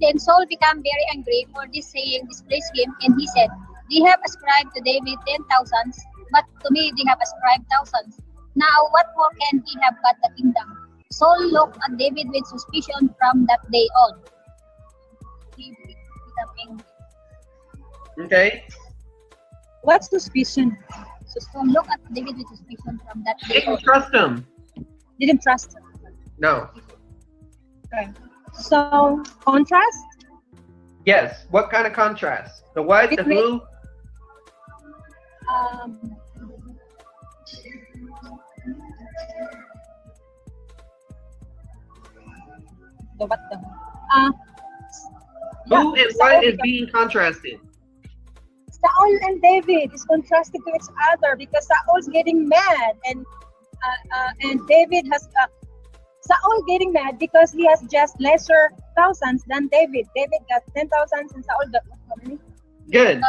Then Saul became very angry for this saying displeased him, and he said, "They have ascribed to David 10,000s, but to me they have ascribed thousands. Now what more can he have but the kingdom?" Saul looked at David with suspicion from that day on. He became angry. Okay. What's suspicion? So Saul looked at David with suspicion from that day Didn't on. trust him. Didn't trust him. No. Okay. So, contrast? Yes. What kind of contrast? The what? The Between- who? The what the? Who and Saul what is become- being contrasted? Saul and David is contrasted to each other because Saul's getting mad and David has Saul getting mad because he has just lesser thousands than David. David got 10,000 and Saul got how many? Good.